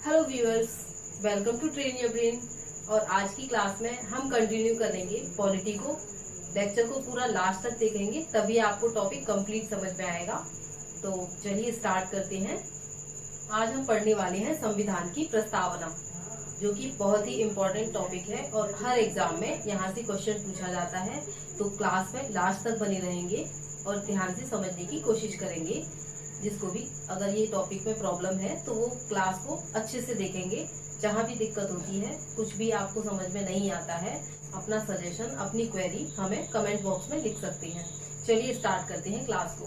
Hello viewers, welcome to train your brain. और आज की क्लास में हम कंटिन्यू करेंगे पॉलिटी को। लेक्चर को पूरा लास्ट तक देखेंगे, तभी आपको टॉपिक कंप्लीट समझ में आएगा। तो चलिए स्टार्ट करते हैं। आज हम पढ़ने वाले हैं संविधान की प्रस्तावना, जो कि बहुत ही इम्पोर्टेंट टॉपिक है और हर एग्जाम में यहाँ से क्वेश्चन पूछा जाता है। तो क्लास में लास्ट तक बने रहेंगे और ध्यान से समझने की कोशिश करेंगे। जिसको भी अगर ये टॉपिक में प्रॉब्लम है तो वो क्लास को अच्छे से देखेंगे। जहाँ भी दिक्कत होती है, कुछ भी आपको समझ में नहीं आता है, अपना सजेशन, अपनी क्वेरी हमें कमेंट बॉक्स में लिख सकते हैं। चलिए स्टार्ट करते हैं क्लास को।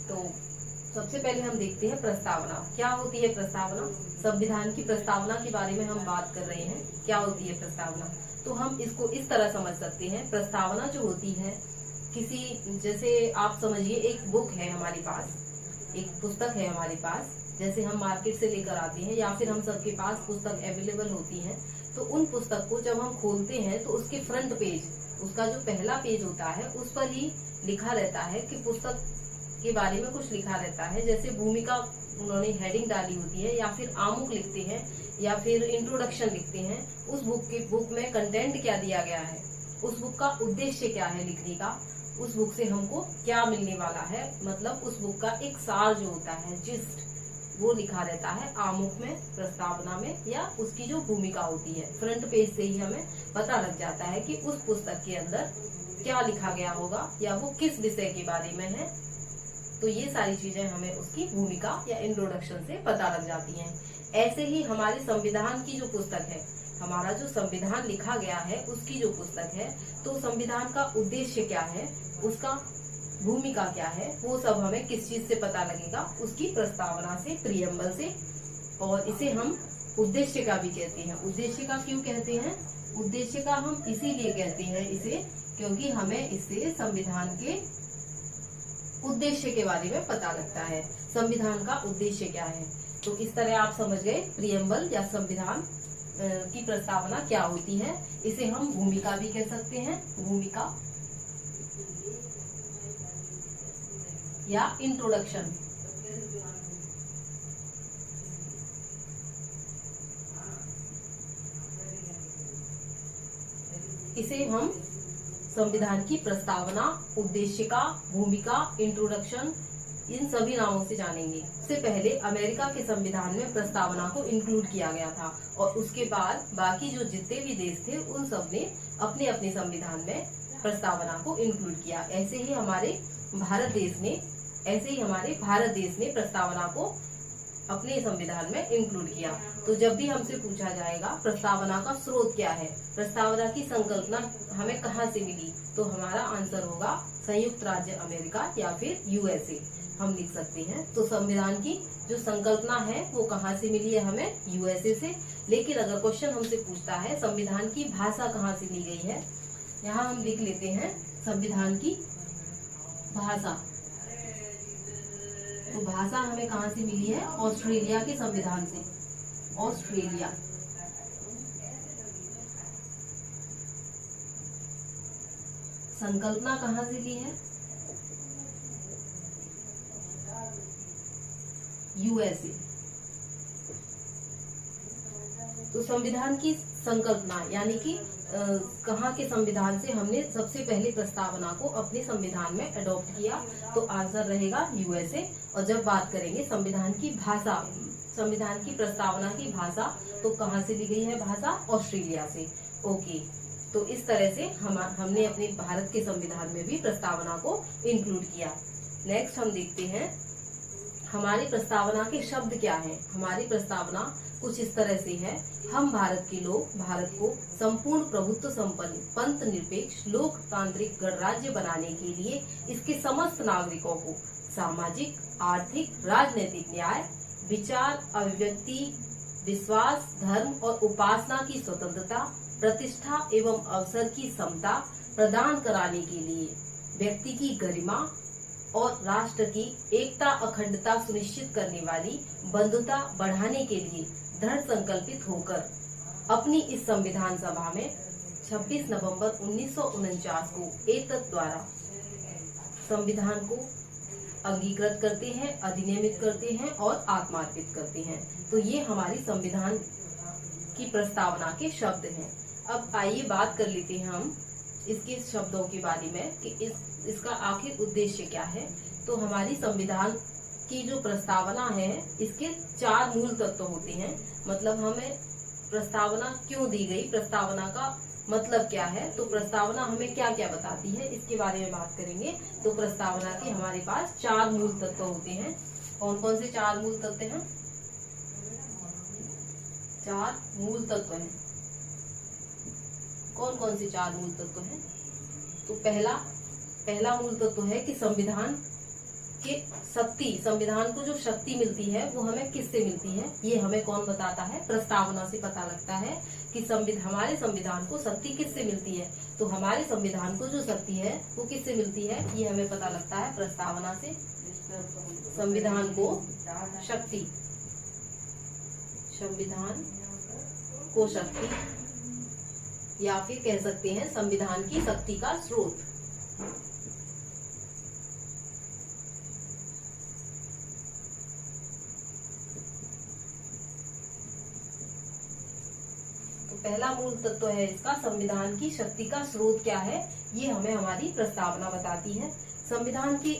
तो सबसे पहले हम देखते हैं प्रस्तावना। क्या होती है प्रस्तावना? संविधान की प्रस्तावना के बारे में हम बात कर रहे हैं। क्या होती है प्रस्तावना? तो हम इसको इस तरह समझ सकते हैं। प्रस्तावना जो होती है किसी, जैसे आप समझिए एक बुक है हमारे पास, एक पुस्तक है हमारे पास, जैसे हम मार्केट से लेकर आते हैं या फिर हम सबके पास पुस्तक अवेलेबल होती है। तो उन पुस्तक को जब हम खोलते हैं तो उसके फ्रंट पेज, उसका जो पहला पेज होता है, उस पर ही लिखा रहता है कि पुस्तक के बारे में कुछ लिखा रहता है। जैसे भूमिका उन्होंने हेडिंग डाली होती है, या फिर आमुख लिखते हैं, या फिर इंट्रोडक्शन लिखते हैं। उस बुक में कंटेंट क्या दिया गया है, उस बुक का उद्देश्य क्या है लिखने का, उस बुक से हमको क्या मिलने वाला है, मतलब उस बुक का एक सार जो होता है, जिस्ट, वो लिखा रहता है आमुख में, प्रस्तावना में, या उसकी जो भूमिका होती है। फ्रंट पेज से ही हमें पता लग जाता है कि उस पुस्तक के अंदर क्या लिखा गया होगा या वो किस विषय के बारे में है। तो ये सारी चीजें हमें उसकी भूमिका या इंट्रोडक्शन से पता लग जाती हैं। ऐसे ही हमारे संविधान की जो पुस्तक है, हमारा जो संविधान लिखा गया है उसकी जो पुस्तक है, तो संविधान का उद्देश्य क्या है, उसका भूमिका क्या है, वो सब हमें किस चीज से पता लगेगा? उसकी प्रस्तावना से, प्रियम्बल से। और इसे हम उद्देश्य का भी कहते हैं। उद्देश्य का क्यों कहते हैं? उद्देश्य का हम इसीलिए कहते हैं इसे, क्योंकि हमें इससे संविधान के उद्देश्य के बारे में पता लगता है। संविधान का उद्देश्य क्या है? तो इस तरह आप समझ गए प्रियम्बल या संविधान की प्रस्तावना क्या होती है। इसे हम भूमिका भी कह सकते हैं, भूमिका या इंट्रोडक्शन। इसे हम संविधान की प्रस्तावना, उद्देशिका, भूमिका, इंट्रोडक्शन, इन सभी नामों से जानेंगे। इससे पहले अमेरिका के संविधान में प्रस्तावना को इंक्लूड किया गया था, और उसके बाद बाकी जो जितने भी देश थे उन सब ने अपने अपने संविधान में प्रस्तावना को इंक्लूड किया। ऐसे ही हमारे भारत देश ने प्रस्तावना को अपने संविधान में इंक्लूड किया। तो जब भी हमसे पूछा जाएगा प्रस्तावना का स्रोत क्या है, प्रस्तावना की संकल्पना हमें कहाँ से मिली, तो हमारा आंसर होगा संयुक्त राज्य अमेरिका या फिर यूएसए, हम लिख सकते हैं। तो संविधान की जो संकल्पना है वो कहाँ से मिली है? हमें यूएसए से। लेकिन अगर क्वेश्चन हमसे पूछता है संविधान की भाषा कहाँ से ली गई है, यहाँ हम लिख लेते हैं संविधान की भाषा। तो भाषा हमें कहाँ से मिली है? ऑस्ट्रेलिया के संविधान से। ऑस्ट्रेलिया। संकल्पना कहाँ से ली है? यूएसए। तो संविधान की संकल्पना यानी कि कहाँ के संविधान से हमने सबसे पहले प्रस्तावना को अपने संविधान में अडॉप्ट किया, तो आंसर रहेगा यूएसए। और जब बात करेंगे संविधान की भाषा, संविधान की प्रस्तावना की भाषा, तो कहाँ से ली गई है भाषा? ऑस्ट्रेलिया से। ओके, तो इस तरह से हमने अपने भारत के संविधान में भी प्रस्तावना को इंक्लूड किया। नेक्स्ट हम देखते हैं हमारी प्रस्तावना के शब्द क्या है। हमारी प्रस्तावना कुछ इस तरह से है: हम भारत के लोग भारत को संपूर्ण प्रभुत्व संपन्न, पंथ निरपेक्ष, लोकतांत्रिक गणराज्य बनाने के लिए इसके समस्त नागरिकों को सामाजिक, आर्थिक, राजनीतिक न्याय, विचार, अभिव्यक्ति, विश्वास, धर्म और उपासना की स्वतंत्रता, प्रतिष्ठा एवं अवसर की समता प्रदान कराने के लिए व्यक्ति की गरिमा और राष्ट्र की एकता, अखंडता सुनिश्चित करने वाली बंधुता बढ़ाने के लिए दृढ़ संकल्पित होकर अपनी इस संविधान सभा में 26 नवंबर 1949 को एतत् द्वारा संविधान को अंगीकृत करते हैं, अधिनियमित करते हैं और आत्मार्पित करते हैं। तो ये हमारी संविधान की प्रस्तावना के शब्द हैं। अब आइए बात कर लेते हैं हम इसके शब्दों के बारे में कि इसका आखिर उद्देश्य क्या है। तो हमारी संविधान की जो प्रस्तावना है इसके 4 मूल तत्व होते हैं। मतलब हमें प्रस्तावना क्यों दी गई, प्रस्तावना का मतलब क्या है, तो प्रस्तावना हमें क्या क्या बताती है इसके बारे में बात करेंगे। तो प्रस्तावना के हमारे पास 4 मूल तत्व होते हैं। कौन कौन से 4 मूल तत्व हैं? 4 मूल तत्व हैं। कौन कौन से 4 मूल तत्व हैं? तो पहला मूल तत्व है कि संविधान के शक्ति, संविधान को जो शक्ति मिलती है वो हमें किससे मिलती है, ये हमें कौन बताता है? प्रस्तावना से पता लगता है कि हमारे संविधान को शक्ति किससे मिलती है। तो हमारे संविधान को जो शक्ति है वो किससे मिलती है, ये हमें पता लगता है प्रस्तावना से। संविधान को शक्ति, संविधान को शक्ति, या फिर कह सकते हैं संविधान की शक्ति का स्रोत। पहला मूल तत्व है इसका संविधान की शक्ति का स्रोत क्या है, ये हमें हमारी प्रस्तावना बताती है। संविधान की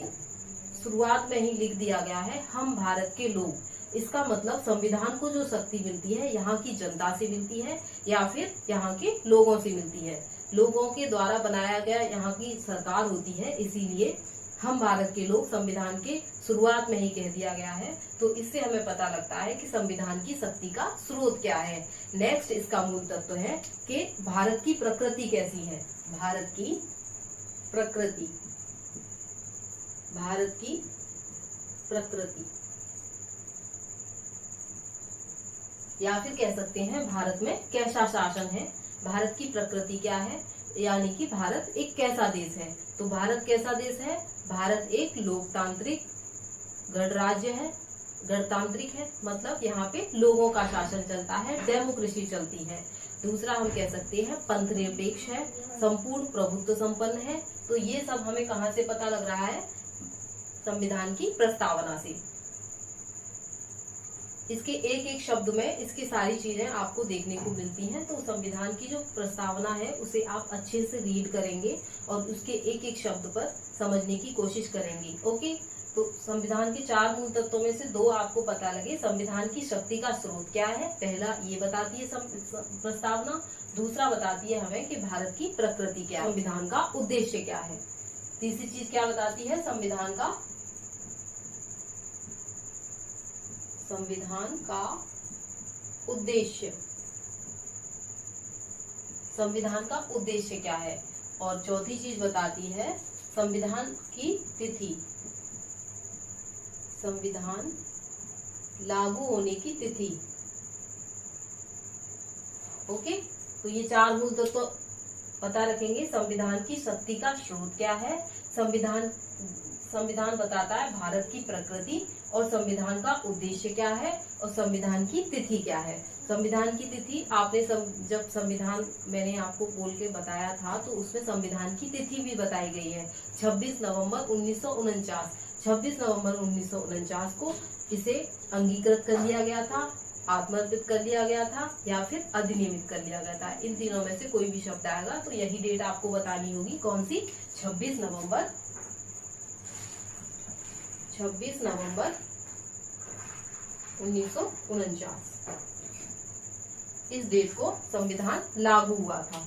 शुरुआत में ही लिख दिया गया है हम भारत के लोग। इसका मतलब संविधान को जो शक्ति मिलती है यहाँ की जनता से मिलती है या फिर यहाँ के लोगों से मिलती है। लोगों के द्वारा बनाया गया यहाँ की सरकार होती है, इसीलिए हम भारत के लोग संविधान के शुरुआत में ही कह दिया गया है। तो इससे हमें पता लगता है कि संविधान की शक्ति का स्रोत क्या है। नेक्स्ट इसका मूल तत्व है कि भारत की प्रकृति कैसी है। भारत की प्रकृति, भारत की प्रकृति, या फिर कह सकते हैं भारत में कैसा शासन है। भारत की प्रकृति क्या है, यानी कि भारत एक कैसा देश है। तो भारत कैसा देश है? भारत एक लोकतांत्रिक गणराज्य है, गणतांत्रिक है, मतलब यहाँ पे लोगों का शासन चलता है, डेमोक्रेसी चलती है। दूसरा हम कह सकते हैं पंथ निरपेक्ष है, संपूर्ण प्रभुत्व संपन्न है। तो ये सब हमें कहाँ से पता लग रहा है? संविधान की प्रस्तावना से। इसके एक एक शब्द में इसकी सारी चीजें आपको देखने को मिलती हैं। तो संविधान की जो प्रस्तावना है उसे आप अच्छे से रीड करेंगे और उसके एक एक शब्द पर समझने की कोशिश करेंगे। ओके, तो संविधान के 4 मूल तत्वों में से 2 आपको पता लगे। संविधान की शक्ति का स्रोत क्या है, पहला ये बताती है प्रस्तावना। दूसरा बताती है हमें कि भारत की प्रकृति क्या है, संविधान का उद्देश्य क्या है। तीसरी चीज क्या बताती है? संविधान का उद्देश्य, संविधान का उद्देश्य क्या है। और चौथी चीज बताती है संविधान की तिथि, संविधान लागू होने की तिथि। ओके, तो ये 4 मूल तत्व तो पता रखेंगे। संविधान की शक्ति का स्रोत क्या है, संविधान बताता है भारत की प्रकृति, और संविधान का उद्देश्य क्या है, और संविधान की तिथि क्या है। संविधान की तिथि आपने जब संविधान मैंने आपको बोल के बताया था तो उसमें संविधान की तिथि भी बताई गई है 26 नवंबर 1949। 26 नवंबर 1949 को इसे अंगीकृत कर लिया गया था, आत्मर्पित कर लिया गया था, या फिर अधिनियमित कर लिया गया था। इन तीनों में से कोई भी शब्द आएगा तो यही डेट आपको बतानी होगी। कौन सी? 26 नवंबर 1949। इस डेट को संविधान लागू हुआ था,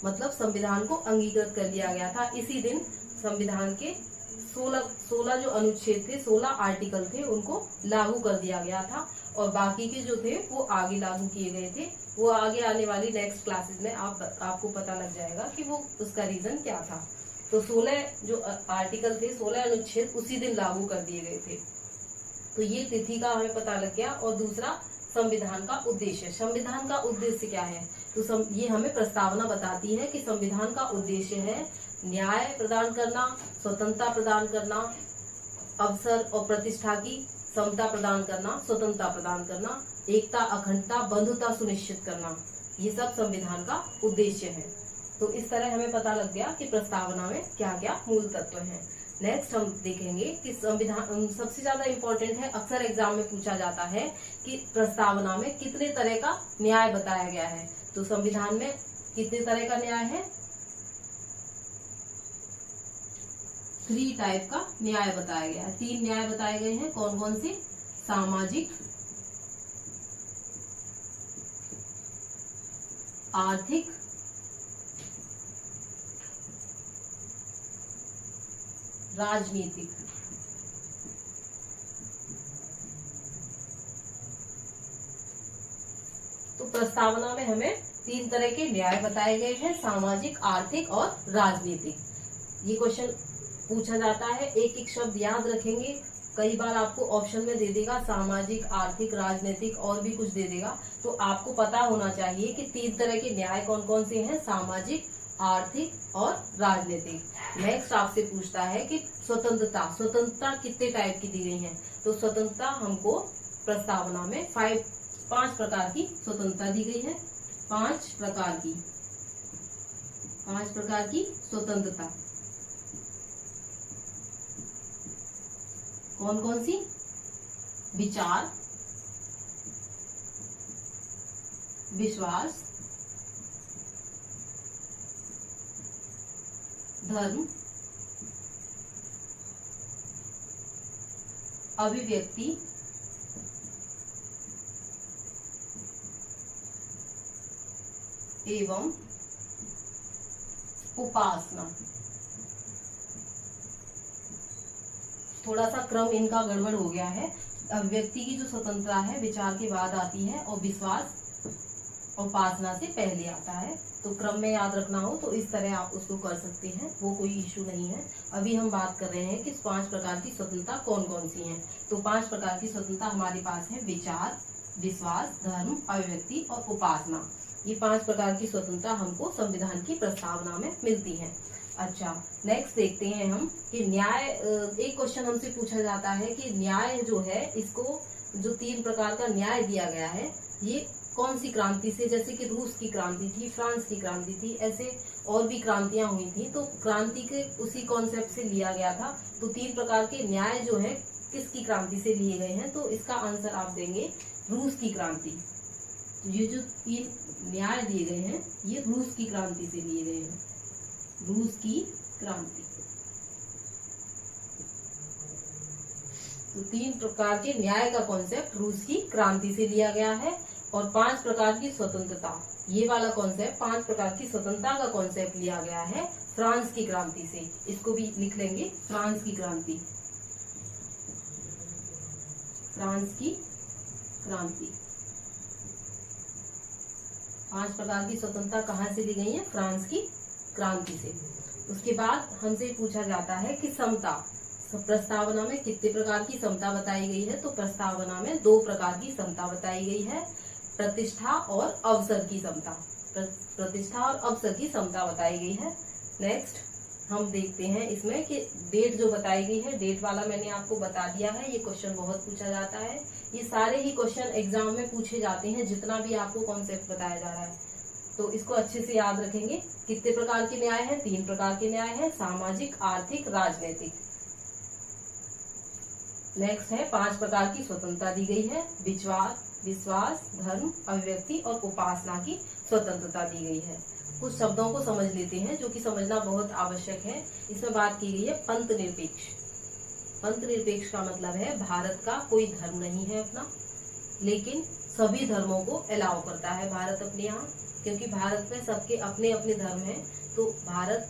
मतलब संविधान को अंगीकृत कर लिया गया था। इसी दिन संविधान के 16 जो अनुच्छेद थे, 16 आर्टिकल थे, उनको लागू कर दिया गया था। और बाकी के जो थे वो आगे लागू किए गए थे। वो आगे आने वाली नेक्स्ट क्लासेस में आपको पता लग जाएगा कि वो उसका रीजन क्या था। तो 16 जो आर्टिकल थे, 16 अनुच्छेद उसी दिन लागू कर दिए गए थे। तो ये तिथि का हमें पता लग गया। और दूसरा संविधान का उद्देश्य, संविधान का उद्देश्य क्या है, तो ये हमें प्रस्तावना बताती है कि संविधान का उद्देश्य है न्याय प्रदान करना, स्वतंत्रता प्रदान करना, अवसर और प्रतिष्ठा की समता प्रदान करना, स्वतंत्रता प्रदान करना, एकता, अखंडता, बंधुता सुनिश्चित करना। ये सब संविधान का उद्देश्य है। तो इस तरह हमें पता लग गया कि प्रस्तावना में क्या क्या मूल तत्व हैं। नेक्स्ट हम देखेंगे कि संविधान सबसे ज्यादा इम्पोर्टेंट है, अक्सर एग्जाम में पूछा जाता है कि प्रस्तावना में कितने तरह का न्याय बताया गया है। तो संविधान में कितने तरह का न्याय है? 3 टाइप का न्याय बताया गया है। 3 न्याय बताए गए हैं। कौन कौन से? सामाजिक, आर्थिक, राजनीतिक। तो प्रस्तावना में हमें 3 तरह के न्याय बताए गए हैं, सामाजिक, आर्थिक और राजनीतिक। ये क्वेश्चन पूछा जाता है, एक एक शब्द याद रखेंगे। कई बार आपको ऑप्शन में दे देगा सामाजिक, आर्थिक, राजनीतिक और भी कुछ दे देगा, तो आपको पता होना चाहिए कि 3 तरह के न्याय कौन कौन से हैं, सामाजिक, आर्थिक और राजनीतिक। नेक्स्ट आपसे पूछता है कि स्वतंत्रता कितने टाइप की दी गई है? तो स्वतंत्रता हमको प्रस्तावना में 5 प्रकार की स्वतंत्रता दी गई है। 5 प्रकार की स्वतंत्रता। कौन कौन सी? विचार, विश्वास, धर्म, अभिव्यक्ति, एवं उपासना। थोड़ा सा क्रम इनका गड़बड़ हो गया है। अभिव्यक्ति की जो स्वतंत्रता है विचार के बाद आती है और विश्वास उपासना से पहले आता है। तो क्रम में याद रखना हो तो इस तरह आप उसको कर सकते हैं, वो कोई इश्यू नहीं है। अभी हम बात कर रहे हैं कि 5 प्रकार की स्वतंत्रता कौन कौन सी हैं। तो 5 प्रकार की स्वतंत्रता हमारे पास है, विचार, विश्वास, धर्म, अभिव्यक्ति और उपासना। ये 5 प्रकार की स्वतंत्रता हमको संविधान की प्रस्तावना में मिलती है। अच्छा, नेक्स्ट देखते हैं हम कि न्याय। एक क्वेश्चन हमसे पूछा जाता है कि न्याय जो है, इसको जो 3 प्रकार का न्याय दिया गया है, ये कौन सी क्रांति से, जैसे कि रूस की क्रांति थी, फ्रांस की क्रांति थी, ऐसे और भी क्रांतियां हुई थी, तो क्रांति के उसी कॉन्सेप्ट से लिया गया था। तो 3 प्रकार के न्याय जो है किसकी क्रांति से लिए गए हैं? तो इसका आंसर आप देंगे रूस की क्रांति। ये जो 3 न्याय दिए गए हैं ये रूस की क्रांति से लिए गए हैं, रूस की क्रांति। तो 3 प्रकार के न्याय का कॉन्सेप्ट रूस की क्रांति से लिया गया है। और 5 प्रकार की स्वतंत्रता, ये वाला कॉन्सेप्ट 5 प्रकार की स्वतंत्रता का कॉन्सेप्ट लिया गया है फ्रांस की क्रांति से। इसको भी लिख लेंगे, फ्रांस की क्रांति। फ्रांस की क्रांति। 5 प्रकार की स्वतंत्रता कहाँ से ली गई है? फ्रांस की क्रांति से। उसके बाद हमसे पूछा जाता है कि समता, प्रस्तावना में कितने प्रकार की समता बताई गई है? तो प्रस्तावना में 2 प्रकार की समता बताई गई है, प्रतिष्ठा और अवसर की समता। प्रतिष्ठा और अवसर की समता बताई गई है। नेक्स्ट हम देखते हैं इसमें कि डेट जो बताई गई है, डेट वाला मैंने आपको बता दिया है, ये क्वेश्चन बहुत पूछा जाता है। ये सारे ही क्वेश्चन एग्जाम में पूछे जाते हैं, जितना भी आपको कॉन्सेप्ट बताया जा रहा है, तो इसको अच्छे से याद रखेंगे। कितने प्रकार के न्याय है? 3 प्रकार के न्याय है, सामाजिक, आर्थिक, राजनीतिक। नेक्स्ट है 5 प्रकार की स्वतंत्रता दी गई है, विश्वास, धर्म, अभिव्यक्ति और उपासना की स्वतंत्रता दी गई है। कुछ शब्दों को समझ लेते हैं जो कि समझना बहुत आवश्यक है। इसमें बात की गई है पंथ निरपेक्ष। पंथ निरपेक्ष का मतलब है भारत का कोई धर्म नहीं है अपना, लेकिन सभी धर्मों को अलाउ करता है भारत अपने यहाँ, क्योंकि भारत में सबके अपने अपने धर्म हैं। तो भारत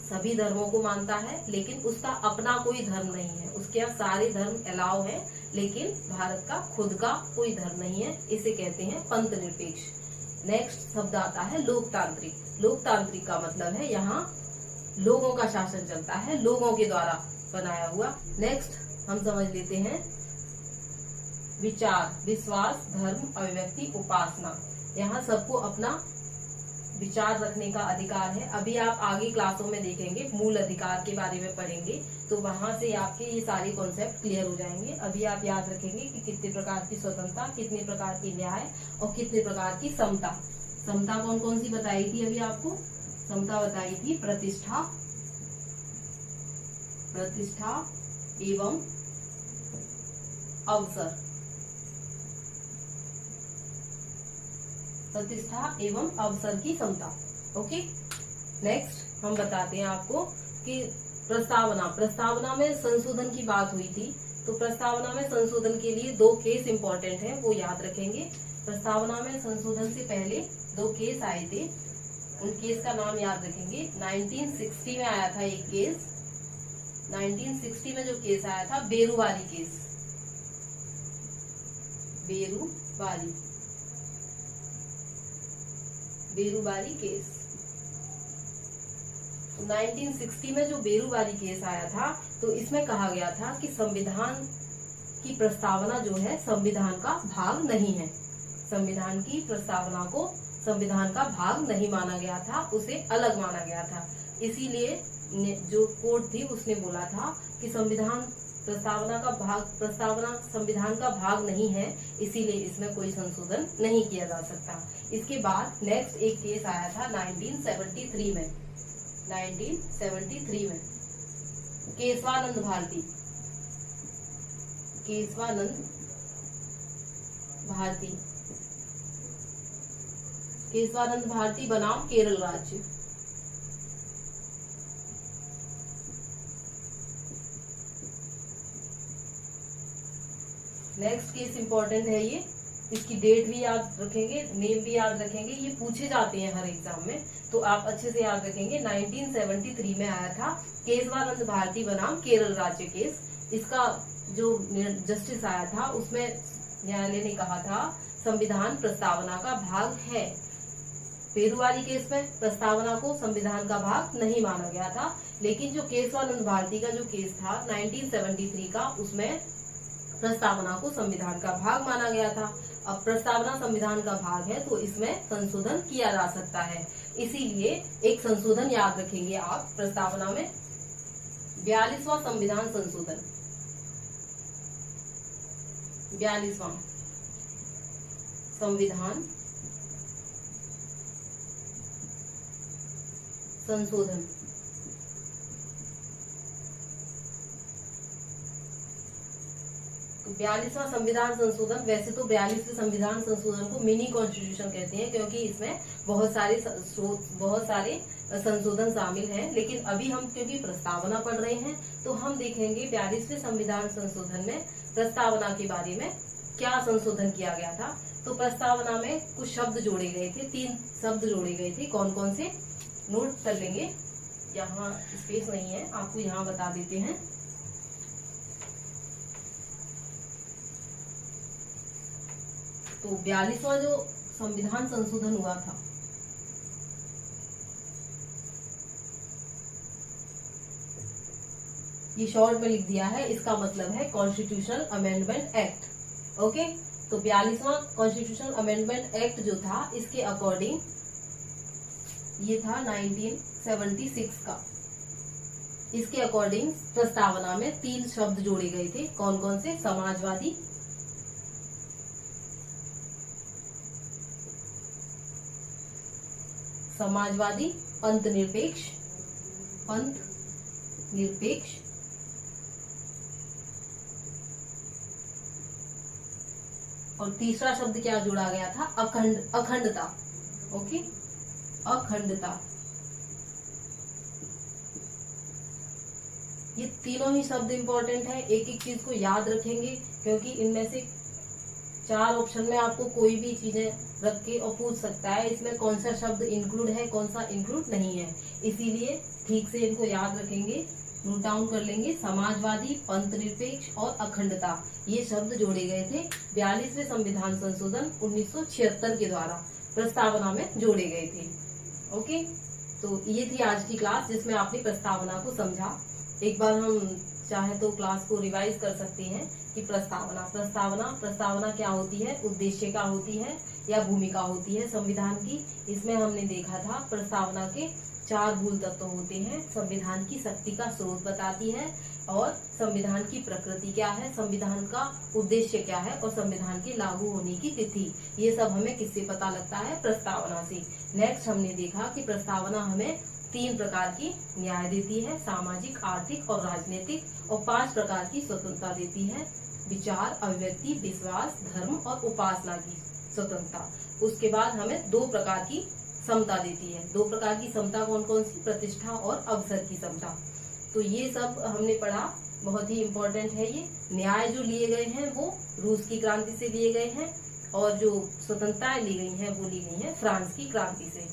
सभी धर्मों को मानता है, लेकिन उसका अपना कोई धर्म नहीं है। उसके यहाँ सारे धर्म अलाउ है, लेकिन भारत का खुद का कोई धर्म नहीं है। इसे कहते हैं पंथ निरपेक्ष। नेक्स्ट शब्द आता है लोकतांत्रिक। लोकतांत्रिक का मतलब है यहाँ लोगों का शासन चलता है, लोगों के द्वारा बनाया हुआ। नेक्स्ट हम समझ लेते हैं विचार, विश्वास, धर्म, अभिव्यक्ति, उपासना। यहाँ सबको अपना विचार रखने का अधिकार है। अभी आप आगे क्लासों में देखेंगे, मूल अधिकार के बारे में पढ़ेंगे, तो वहां से आपके ये सारे कॉन्सेप्ट क्लियर हो जाएंगे। अभी आप याद रखेंगे कि कितने प्रकार की स्वतंत्रता, कितने प्रकार की न्याय और कितने प्रकार की समता। समता कौन कौन सी बताई थी? अभी आपको समता बताई थी प्रतिष्ठा, प्रतिष्ठा एवं अवसर, प्रतिष्ठा एवं अवसर की समता। ओके, नेक्स्ट हम बताते हैं आपको कि प्रस्तावना में संशोधन की बात हुई थी, तो प्रस्तावना में संशोधन के लिए 2 केस इंपॉर्टेंट हैं, वो याद रखेंगे। प्रस्तावना में संशोधन से पहले 2 केस आए थे, उन केस का नाम याद रखेंगे। 1960 में आया था एक केस, 1960 में जो केस आया था बेरुवारी केस, बेरुवारी केस। 1960 में जो बेरुवारी केस आया था, तो इसमें कहा गया था कि संविधान की प्रस्तावना जो है संविधान का भाग नहीं है, संविधान की प्रस्तावना को संविधान का भाग नहीं माना गया था, उसे अलग माना गया था। इसीलिए जो कोर्ट थी उसने बोला था कि प्रस्तावना संविधान का भाग नहीं है, इसीलिए इसमें कोई संशोधन नहीं किया जा सकता। इसके बाद नेक्स्ट एक केस आया था 1973 में, 1973 में केशवानंद भारती बनाम केरल राज्य। नेक्स्ट केस इंपॉर्टेंट है ये, इसकी डेट भी याद रखेंगे, नेम भी याद रखेंगे, ये पूछे जाते हैं हर एग्जाम में, तो आप अच्छे से याद रखेंगे। 1973 में आया था केशवानंद भारती बनाम केरल राज्य केस। इसका जो जस्टिस आया था उसमें न्यायालय ने कहा था संविधान प्रस्तावना का भाग है। बेरुवारी केस में प्रस्तावना को संविधान का भाग नहीं माना गया था, लेकिन जो केशवानंद भारती का जो केस था 1973 का, उसमें प्रस्तावना को संविधान का भाग माना गया था। अब प्रस्तावना संविधान का भाग है तो इसमें संशोधन किया जा सकता है, इसीलिए एक संशोधन याद रखेंगे आप प्रस्तावना में, 42वां संविधान संशोधन, 42वां संविधान संशोधन। तो 42वां संविधान संशोधन, वैसे तो 42वें संविधान संशोधन को मिनी कॉन्स्टिट्यूशन कहते हैं, क्योंकि इसमें बहुत सारे संशोधन शामिल हैं, लेकिन अभी हम क्योंकि प्रस्तावना पढ़ रहे हैं तो हम देखेंगे 42वें संविधान संशोधन में प्रस्तावना के बारे में क्या संशोधन किया गया था। तो प्रस्तावना में कुछ शब्द जोड़े गए थे, 3 शब्द जोड़े गए थे, कौन कौन से नोट कर लेंगे। यहाँ स्पेस नहीं है, आपको यहाँ बता देते हैं। तो 42वां जो संविधान संशोधन हुआ था, ये शॉर्ट में लिख दिया है, इसका मतलब है कॉन्स्टिट्यूशनल अमेंडमेंट एक्ट। ओके, तो 42वां कॉन्स्टिट्यूशनल अमेंडमेंट एक्ट जो था, इसके अकॉर्डिंग ये था 1976 का। इसके अकॉर्डिंग प्रस्तावना में 3 शब्द जोड़े गए थे, कौन कौन से, समाजवादी, पंथ निरपेक्ष, और तीसरा शब्द क्या जोड़ा गया था, अखंडता। ओके, अखंडता। ये तीनों ही शब्द इंपॉर्टेंट है, एक एक चीज को याद रखेंगे, क्योंकि इनमें से 4 ऑप्शन में आपको कोई भी चीजें रख के और पूछ सकता है इसमें कौन सा शब्द इंक्लूड है, कौन सा इंक्लूड नहीं है, इसीलिए ठीक से इनको याद रखेंगे, नोट डाउन कर लेंगे। समाजवादी, पंथ निरपेक्ष और अखंडता, ये शब्द जोड़े गए थे 42वें संविधान संशोधन 1976 के द्वारा प्रस्तावना में जोड़े गए थे। ओके, तो ये थी आज की क्लास जिसमें आपने प्रस्तावना को समझा। एक बार हम चाहे तो क्लास को रिवाइज कर सकते हैं कि प्रस्तावना क्या होती है, उद्देश्य क्या होती है या भूमिका होती है संविधान की। इसमें हमने देखा था प्रस्तावना के 4 मूल तत्व होते हैं, संविधान की शक्ति का स्रोत बताती है, और संविधान की प्रकृति क्या है, संविधान का उद्देश्य क्या है, और संविधान के लागू होने की तिथि। ये सब हमें किससे पता लगता है, प्रस्तावना से। नेक्स्ट हमने देखा कि प्रस्तावना हमें 3 प्रकार की न्याय देती है, सामाजिक, आर्थिक और राजनीतिक, और 5 प्रकार की स्वतंत्रता देती है, विचार, अभिव्यक्ति, विश्वास, धर्म और उपासना की स्वतंत्रता। उसके बाद हमें 2 प्रकार की समता देती है। 2 प्रकार की समता कौन कौन सी? प्रतिष्ठा और अवसर की समता। तो ये सब हमने पढ़ा, बहुत ही इम्पोर्टेंट है ये। न्याय जो लिए गए हैं वो रूस की क्रांति से लिए गए हैं, और जो स्वतंत्रताएं ली गई हैं वो ली गई हैं फ्रांस की क्रांति से।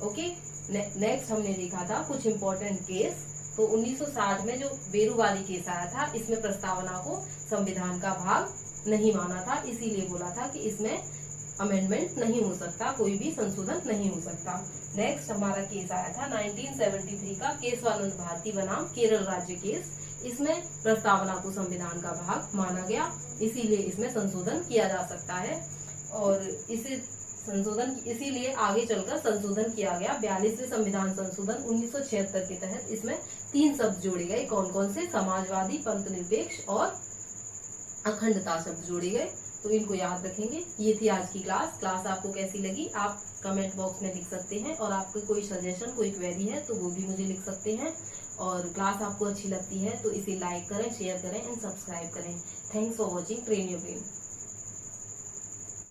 ओके, नेक्स्ट हमने देखा था कुछ इम्पोर्टेंट केस। तो 1960 में जो बेरुवारी केस आया था, इसमें प्रस्तावना को संविधान का भाग नहीं माना था, इसीलिए बोला था कि इसमें अमेंडमेंट नहीं हो सकता, कोई भी संशोधन नहीं हो सकता। नेक्स्ट हमारा केस आया था 1973 का केशवानंद भारती बनाम केरल राज्य केस। इसमें प्रस्तावना को संविधान का भाग माना गया, इसीलिए इसमें संशोधन किया जा सकता है, और इसे संशोधन इसीलिए आगे चलकर संशोधन किया गया। 42वें संविधान संशोधन 1976 के तहत इसमें 3 शब्द जोड़े गए। कौन कौन से? समाजवादी, पंथनिरपेक्ष और अखंडता शब्द जोड़े गए। तो इनको याद रखेंगे। ये थी आज की क्लास आपको कैसी लगी आप कमेंट बॉक्स में लिख सकते हैं, और आपको कोई सजेशन, कोई क्वेरी है तो वो भी मुझे लिख सकते हैं। और क्लास आपको अच्छी लगती है तो इसे लाइक करें, शेयर करें एंड सब्सक्राइब करें। Thanks for watching train your brain.